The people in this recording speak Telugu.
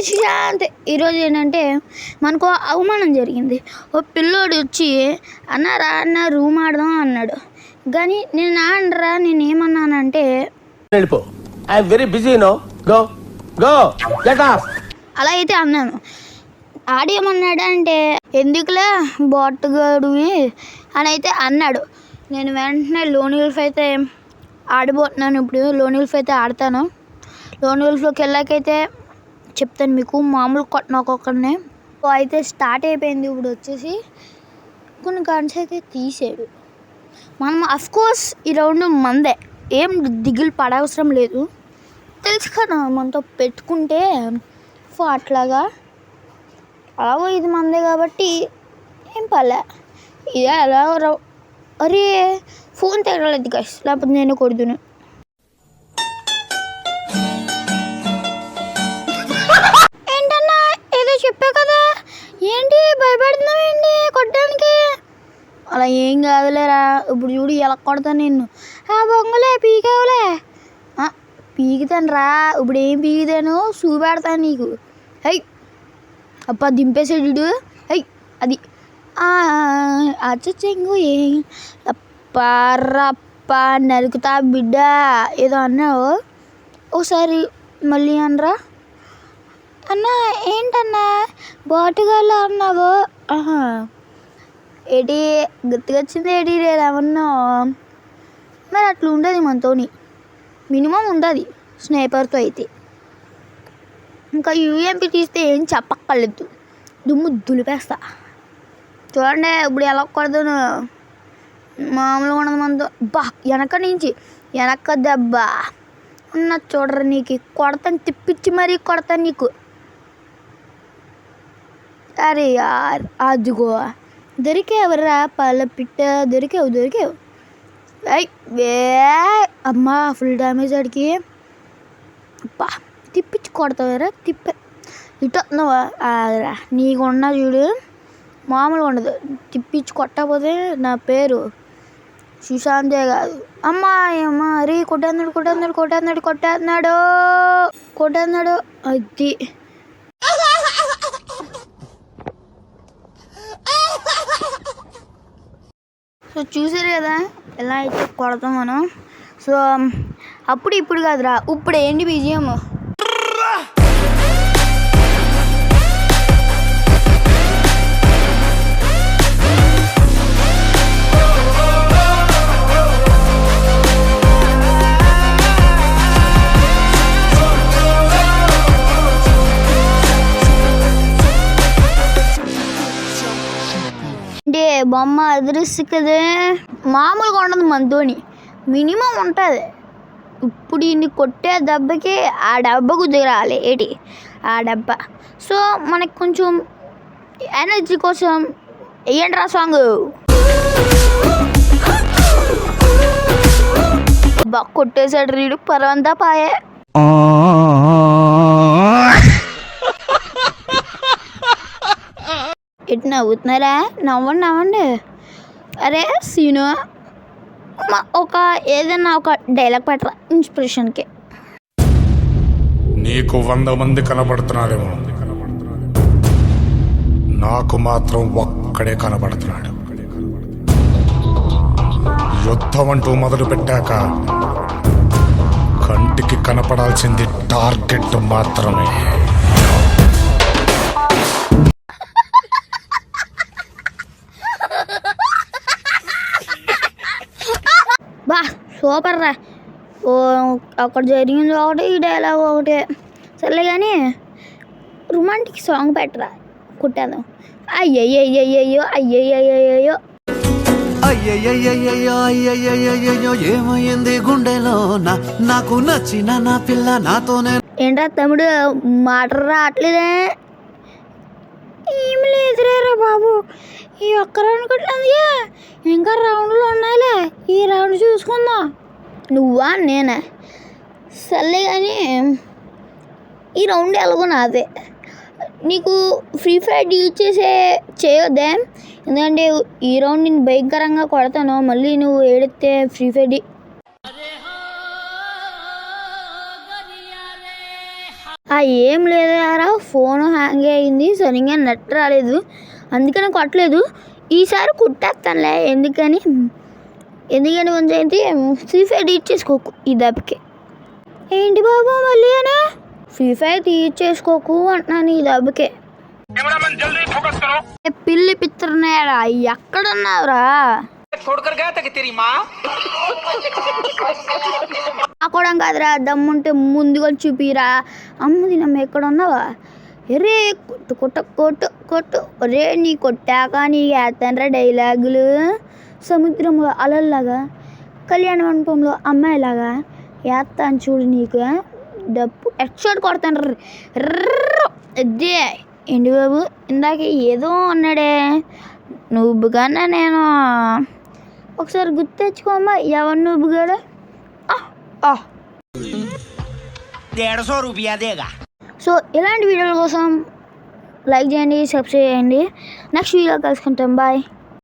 శాంతి. ఈరోజు ఏంటంటే మనకు అవమానం జరిగింది. ఓ పిల్లోడు వచ్చి అన్నారా అన్న రూమ్ ఆడదాం అన్నాడు. కానీ నేను అనరా, నేను ఏమన్నానంటే అలా అయితే అన్నాను. ఆడేమన్నాడు అంటే ఎందుకులే బాటుగాడువి అని అయితే అన్నాడు. నేను వెంటనే లోన్ ఉల్ఫ్ అయితే ఆడిపోతున్నాను. ఇప్పుడు లోన్ ఉల్ఫ్ అయితే ఆడతాను. లోన్ ఉల్ఫ్లోకి వెళ్ళాకైతే చెప్తాను మీకు. మామూలు కొట్టనొక్కనే అయితే స్టార్ట్ అయిపోయింది. ఇప్పుడు వచ్చేసి కొన్ని గన్స్ అయితే తీసాడు. మనం అఫ్కోర్స్ ఈ రౌండ్ మందే, ఏం దిగులు పడవసరం లేదు. తెలుసు కదా మనతో పెట్టుకుంటే అట్లాగా అలాగో ఇది మందే కాబట్టి ఏం పర్లే. ఇదే అలా అరే ఫోన్ తెగలేదు గైస్, లేకపోతే నేను కొడుతున్నా. ఏంటన్నా ఏదో చెప్పా కదా, ఏంటి భయపడుతున్నావు ఏంటి కొట్టడానికి? అలా ఏం కాదులేరా. ఇప్పుడు చూడు ఎలా కొడతాను నిన్ను. బొంగలే పీకేవులే. పీకుతాను రా. ఇప్పుడు ఏం పీకుతాను చూపెడతాను నీకు. అయ్యి అప్ప దింపేసాడు. అయ్యి అది చెంగు అప్ప నరుకుతా బిడ్డ ఏదో అన్నావు. ఒకసారి మళ్ళీ అనరా. అన్నా ఏంటన్నా బాటుగాల్లో అన్నావు? ఏటి గుర్తుకొచ్చింది ఏటి లేదవన్నా. మరి అట్లా ఉండదు మనతోని, మినిమం ఉండదు స్నేపర్తో అయితే. ఇంకా యూఎంపీ తీస్తే ఏం చెప్పక్కర్లేదు, దుమ్ము దులిపేస్తా. చూడండి ఇప్పుడు ఎలా కొడతాను, మామూలుగా ఉండదు మనతో. వెనక దెబ్బ ఉన్న చూడరు నీకు కొడతాను, తిప్పించి మరీ కొడతాను నీకు. అరే యార్ అదిగో దొరికేవరా పళ్ళ పిట్ట, దొరికావు. అమ్మా ఫుల్ డ్యామేజ్ అడిగి. అబ్బా తిప్పించి కొడతావరా, ఇటున్నావా? నీకు ఉన్న చూడు మామూలుగా ఉండదు. తిప్పించి కొట్టకపోతే నా పేరు సుశాంతే కాదు. అమ్మా అరే కొట్టేస్తున్నాడు అది. సో చూసారు కదా ఎలా అయితే కొడతాం మనం. సో అప్పుడు ఇప్పుడు కాదురా, ఇప్పుడు ఏంటి బిజిఎం. అంటే బొమ్మ అదృశ్య కదా, మామూలుగా ఉండదు మనతోని, మినిమం ఉంటుంది. ఇప్పుడు ఇన్ని కొట్టే దెబ్బకి ఆ డబ్బకు దిగాలి ఏటి ఆ డబ్బ. సో మనకి కొంచెం ఎనర్జీ కోసం ఏంట్రా సాంగ్. కొట్టేశాడు రీడు పరవంతా పాయే. ఎటు నవ్వుతున్నారా? నవ్వండి. అరే సీను ఏదైనా ఒక డైలాగ్ పెట్టరా ఇన్స్పిరేషన్కి. నీకు 100 మంది కనబడుతున్నారేమో, నాకు మాత్రం ఒక్కడే కనబడుతున్నాడు. యుద్ధం అంటూ మొదలు పెట్టాక కంటికి కనపడాల్సింది టార్గెట్ మాత్రమే. సూపర్ రా. అక్కడ జరిగింది ఒకటి, ఈ డైలాగ్ ఒకటి. సర్లే కానీ రొమాంటిక్ సాంగ్ పెట్టరా, కుట్టాను. అయ్యయ్యో ఏమైంది గుండెలో నాకు నచ్చిన నా పిల్ల నాతోనే. ఏంట్రా తమ్ముడు మాట రావట్లేదే? ఏమి లేదురా బాబు, ఈ ఒక్క రౌండ్ కొట్టినది, ఇంకా రౌండ్లు ఉన్నాయిలే, ఈ రౌండ్ చూసుకుందాం. నువ్వా నేనా? సర్లే కానీ ఈ రౌండ్ ఎలాగో నాదే. నీకు ఫ్రీ ఫైర్ యూజ్ చేయొద్దే, ఎందుకంటే ఈ రౌండ్ నేను భయంకరంగా కొడతాను. మళ్ళీ నువ్వు ఏడితే ఫ్రీ ఫైర్ ఏం లేదారా, ఫోన్ హ్యాంగ్ అయింది, సరిగ్గా నెట్ రాలేదు, అందుకని కొట్టలేదు. ఈసారి కుట్టేస్తానులే, ఎందుకని కొంచెం అయితే ఫ్రీ ఫైర్ డీట్ చేసుకోకు ఈ దెబ్బకి. ఏంటి బాబు మళ్ళీ అని ఫ్రీ ఫైర్ తీర్చేసుకోకు అంటున్నాను ఈ దెబ్బకే. పిల్లి పిత్రనేరా, ఎక్కడున్నావురా? ఆకోవడం కాదురా, దమ్ముంటే ముందుగా చూపిరా. అమ్మది నమ్మ ఎక్కడున్నావా? రే కొట్టు కొట్టు కొట్టు కొట్టు, రే నీ కొట్టాక నీకు వేస్తానరా డైలాగులు. సముద్రంలో అలల్లాగా, కళ్యాణ మండపంలో అమ్మాయిలాగా వేస్తాను చూడు నీకు డప్పు హెడ్షాట్ కొడతాను. అదే ఏంటి బాబు ఇందాక ఏదో అన్నాడే నువ్వుగానే, నేను ఒకసారి గుర్తు తెచ్చుకోమ్మా, ఎవరు నువ్వుగాడు? సో ఇలాంటి వీడియోల కోసం లైక్ చేయండి, సబ్స్క్రైబ్ చేయండి. నెక్స్ట్ వీడియో కలుసుకుంటాం, బాయ్.